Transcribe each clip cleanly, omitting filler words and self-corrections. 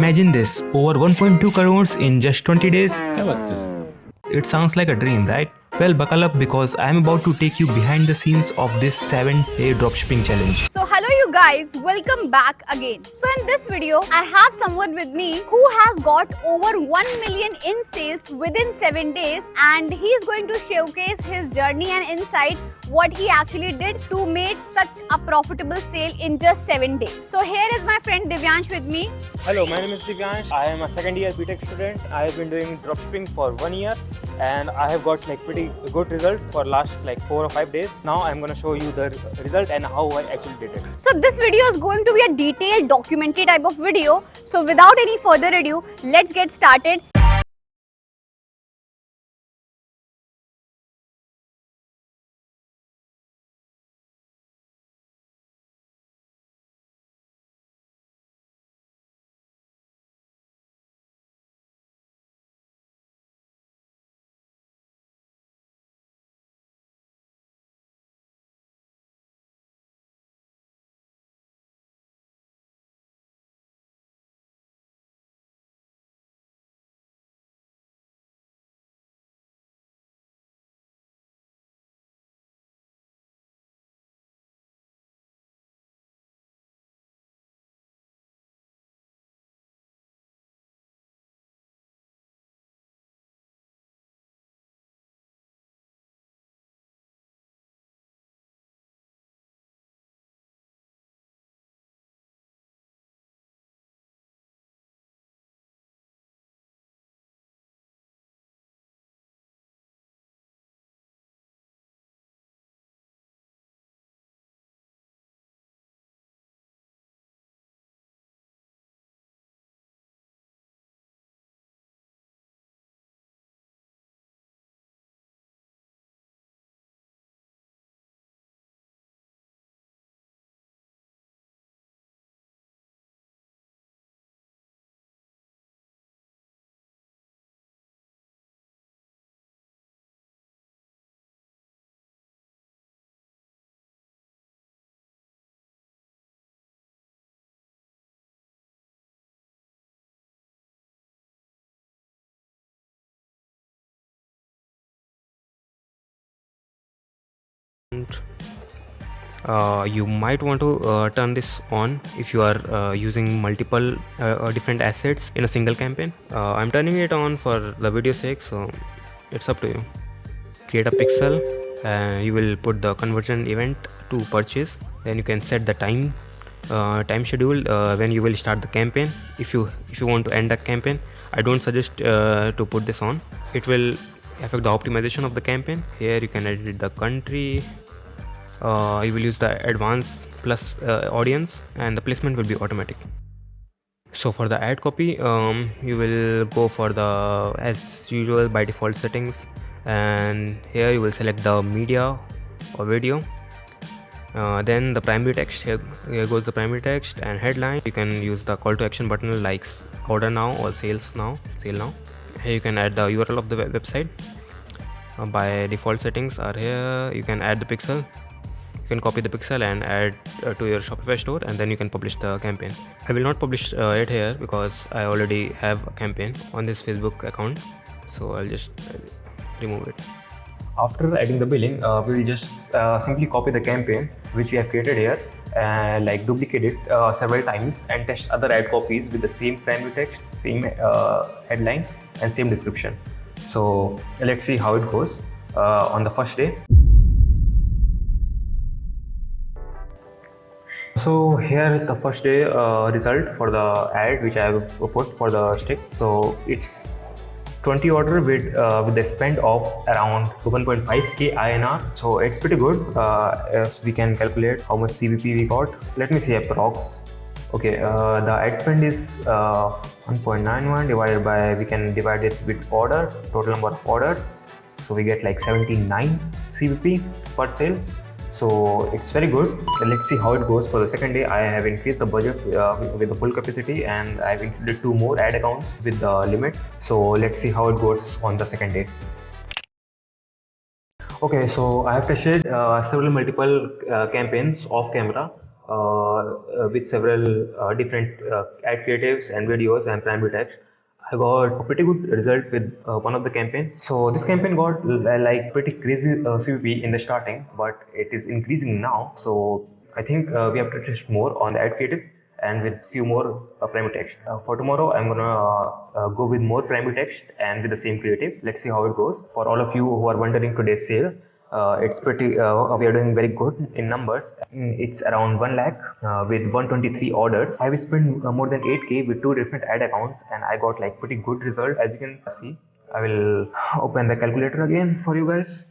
Imagine this, over 1.2 crores in just 20 days. क्या बात कर रहे हो? It sounds like a dream, right? Well, buckle up because I am about to take you behind the scenes of this 7-day dropshipping challenge. So hello you guys, welcome back again. So in this video, I have someone with me who has got over 1 million in sales within 7 days, and he is going to showcase his journey and insight what he actually did to make such a profitable sale in just 7 days. So here is my friend Divyansh with me. Hello, my name is Divyansh. I am a second year BTech student. I have been doing dropshipping for 1 year and I have got pretty good result for last 4 or 5 days. Now I'm gonna show you the result and how I actually did it. So this video is going to be a detailed documentary type of video. So without any further ado, let's get started. You might want to turn this on if you are using multiple different assets in a single campaign. I'm turning it on for the video sake, so it's up to you. Create a pixel and you will put the conversion event to purchase. Then you can set the time schedule when you will start the campaign. If you want to end the campaign, I don't suggest to put this on. It will affect the optimization of the campaign. Here you can edit the country. You will use the advanced plus audience, and the placement will be automatic. So for the ad copy, you will go for the as usual by default settings, and here you will select the media or video. Then the primary text, here goes the primary text and headline. You can use the call to action button like order now or sale now. Here you can add the URL of the website. By default settings are here. You can add the pixel. You can copy the pixel and add to your Shopify store, and then you can publish the campaign. I will not publish it here because I already have a campaign on this Facebook account, so I'll just remove it. After adding the billing, we will just simply copy the campaign which we have created here and duplicate it several times and test other ad copies with the same primary text, same headline and same description. So let's see how it goes on the first day. So here is the first day result for the ad which I have put for the stick. So it's 20 order with the spend of around 1.5k INR. So it's pretty good. As we can calculate how much CVP we got. Let me see approx. Okay, the ad spend is 1.91 divided by, we can divide it with order, total number of orders. So we get 79 CVP per sale. So it's very good. Let's see how it goes for the second day. I have increased the budget with the full capacity, and I've included 2 more ad accounts with the limit. So let's see how it goes on the second day. Okay, so I have tested several multiple campaigns off camera. with several different ad creatives and videos and primary text. I got a pretty good result with one of the campaign. So this campaign got like pretty crazy CVP in the starting, but it is increasing now. So I think we have to test more on the ad creative and with few more primary text. For tomorrow, I'm gonna go with more primary text and with the same creative. Let's see how it goes. For all of you who are wondering today's sale, it's pretty, we are doing very good in numbers. It's around 1 lakh with 123 orders. I have spent more than 8k with 2 different ad accounts and I got like pretty good result, as you can see. I will open the calculator again for you guys.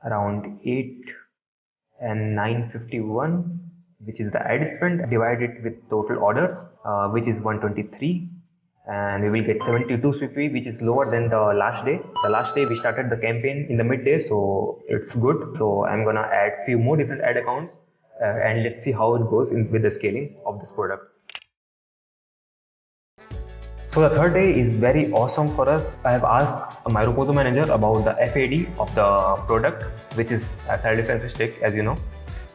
Around 8 and 951, which is the ad spend, divided with total orders, which is 123, and we will get 72 CP, which is lower than the last day. The last day we started the campaign in the midday, so it's good. So I'm gonna add few more different ad accounts and let's see how it goes with the scaling of this product. So the third day is very awesome for us. I have asked my Ropozo manager about the FAD of the product, which is a cell defense stick, as you know.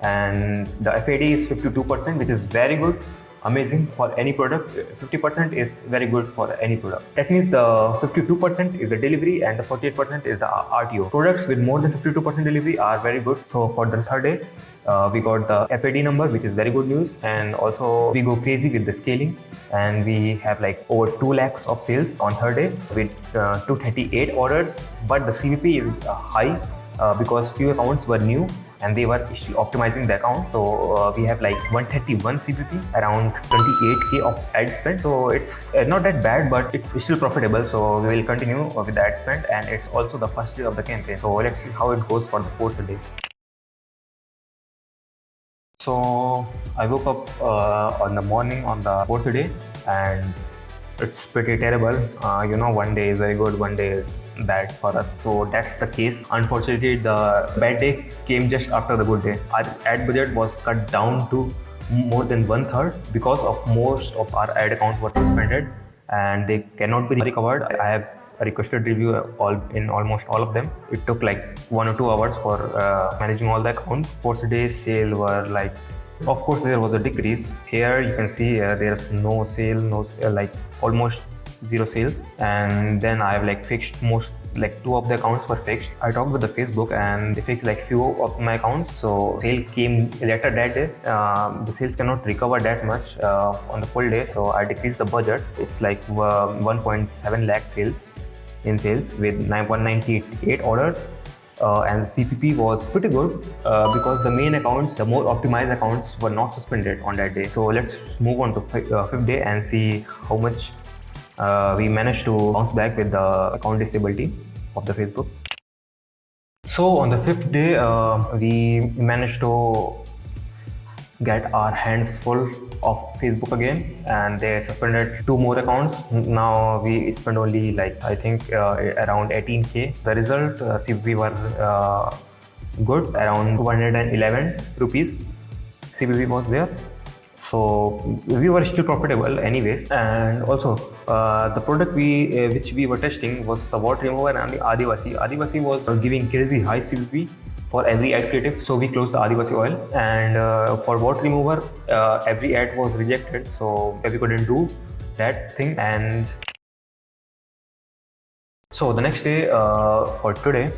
And the FAD is 52%, which is very good, amazing for any product. 50% is very good for any product. That means the 52% is the delivery and the 48% is the RTO. Products with more than 52% delivery are very good. So for the third day, we got the FAD number, which is very good news, and also we go crazy with the scaling, and we have like over 2 lakhs of sales on third day with 238 orders. But the CVP is high because few accounts were new and they were still optimizing the account. So we have like 131 CPP, around 28k of ad spend. So it's not that bad, but it's still profitable. So we will continue with the ad spend, and it's also the first day of the campaign. So let's see how it goes for the fourth day. So I woke up on the morning on the fourth day, and it's pretty terrible. You know, one day is very good, one day is bad for us. So that's the case. Unfortunately, the bad day came just after the good day. Our ad budget was cut down to more than 1/3 because of most of our ad accounts were suspended and they cannot be recovered. I have requested review in almost all of them. It took like 1 or 2 hours for managing all the accounts. Fourth day sale were like, of course there was a decrease. Here you can see there's no sale, like almost zero sales. And then I have like fixed most, like 2 of the accounts were fixed. I talked with the Facebook and they fixed like few of my accounts. So sale came later that day. The sales cannot recover that much on the full day. So I decreased the budget. It's like 1.7 lakh sales in sales with 198 orders. And the CPP was pretty good because the main accounts, the more optimized accounts were not suspended on that day. So let's move on to fifth day and see how much we managed to bounce back with the account disability of the Facebook. So on the fifth day, we managed to get our hands full of Facebook again, and they suspended 2 more accounts. Now we spent only like, I think around 18k. The result CPP were good, around 211 rupees CPP was there. So we were still profitable anyways. And also the product which we were testing was the water remover and the Adivasi. Adivasi was giving crazy high CPP for every ad creative, so we closed the Adivasi oil. And for water remover, every ad was rejected, so we couldn't do that thing. And so the next day, for today,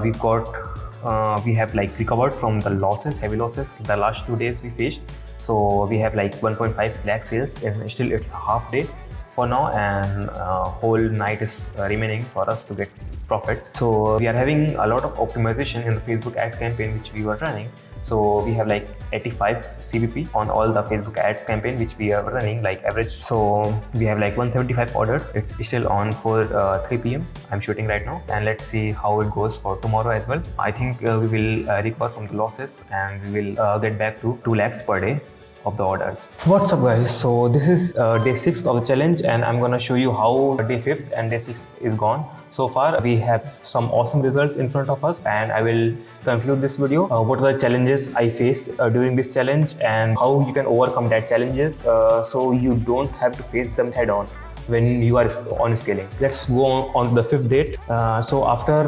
we have like recovered from the losses, heavy losses the last 2 days we faced. So we have like 1.5 lakh sales, and still it's half day for now, and whole night is remaining for us to get profit. So we are having a lot of optimization in the Facebook ad campaign which we were running. So we have like 85 CVP on all the Facebook ads campaign which we are running, like average. So we have like 175 orders. It's still on for 3 p.m. I'm shooting right now, and let's see how it goes for tomorrow as well. I think we will recover from the losses, and we will get back to 2 lakhs per day of the orders. What's up guys, so this is day 6 of the challenge, and I'm gonna show you how day 5th and day 6th is gone. So far we have some awesome results in front of us, and I will conclude this video. What are the challenges I face during this challenge, and how you can overcome that challenges so you don't have to face them head on. when you are on scaling. Let's go on the fifth date. So after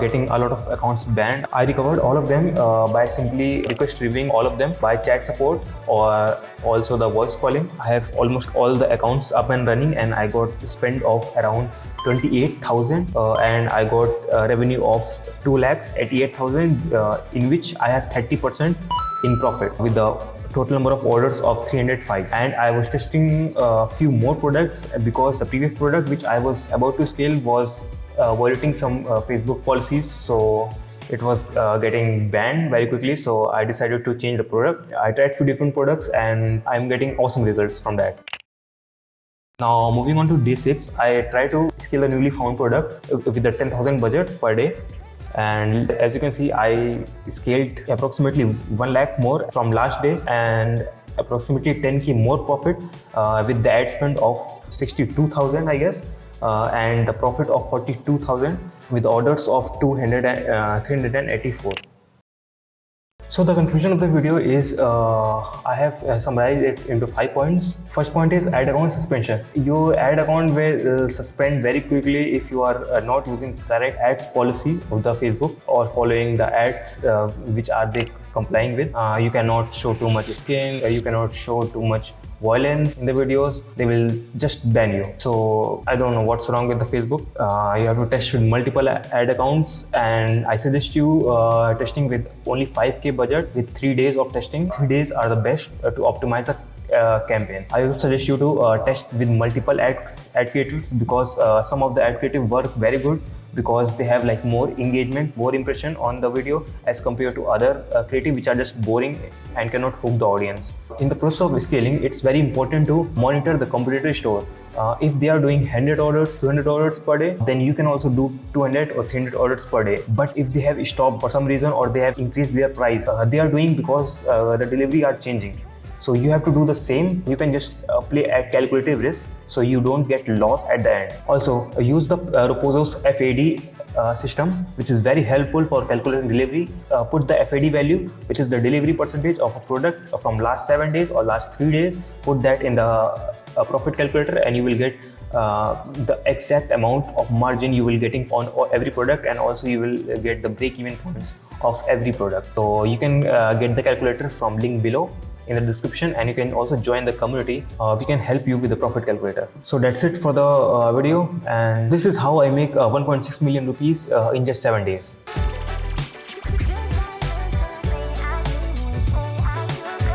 getting a lot of accounts banned, I recovered all of them by simply request reviewing all of them by chat support or also the voice calling. I have almost all the accounts up and running, and I got spend of around 28,000 and I got revenue of 2,88,000 in which I have 30% in profit with the total number of orders of 305. And I was testing a few more products because the previous product which I was about to scale was violating some Facebook policies, so it was getting banned very quickly. So I decided to change the product. I tried few different products and I'm getting awesome results from that. Now moving on to day 6, I try to scale a newly found product with the 10,000 budget per day. And as you can see, I scaled approximately 1 lakh more from last day and approximately 10k more profit with the ad spend of 62,000 I guess, and the profit of 42,000 with orders of 384. So the conclusion of the video is I have summarized it into 5 points. First point is ad account suspension. Your ad account will suspend very quickly if you are not using correct ads policy of the Facebook or following the ads which are they complying with. You cannot show too much skin, you cannot show too much violence in the videos. They will just ban you. So I don't know what's wrong with the Facebook. You have to test with multiple ad accounts, and I suggest you testing with only 5k budget with 3 days of testing. 3 days are the best to optimize a campaign. I also suggest you to test with multiple ad creatives because some of the ad creative work very good because they have like more engagement, more impression on the video as compared to other creative which are just boring and cannot hook the audience. In the process of scaling, it's very important to monitor the competitor store. If they are doing 100 orders, 200 orders per day, then you can also do 200 or 300 orders per day. But if they have stopped for some reason or they have increased their price, they are doing because the delivery are changing. So you have to do the same. You can just play a calculative risk so you don't get lost at the end. Also use the Reposo's FAD system, which is very helpful for calculating delivery. Put the FAD value, which is the delivery percentage of a product from last 7 days or last 3 days. Put that in the profit calculator and you will get the exact amount of margin you will getting on every product, and also you will get the break-even points of every product. So you can get the calculator from link below in the description, and you can also join the community. We can help you with the profit calculator. So that's it for the video, and this is how I make 1.6 million rupees in just 7 days.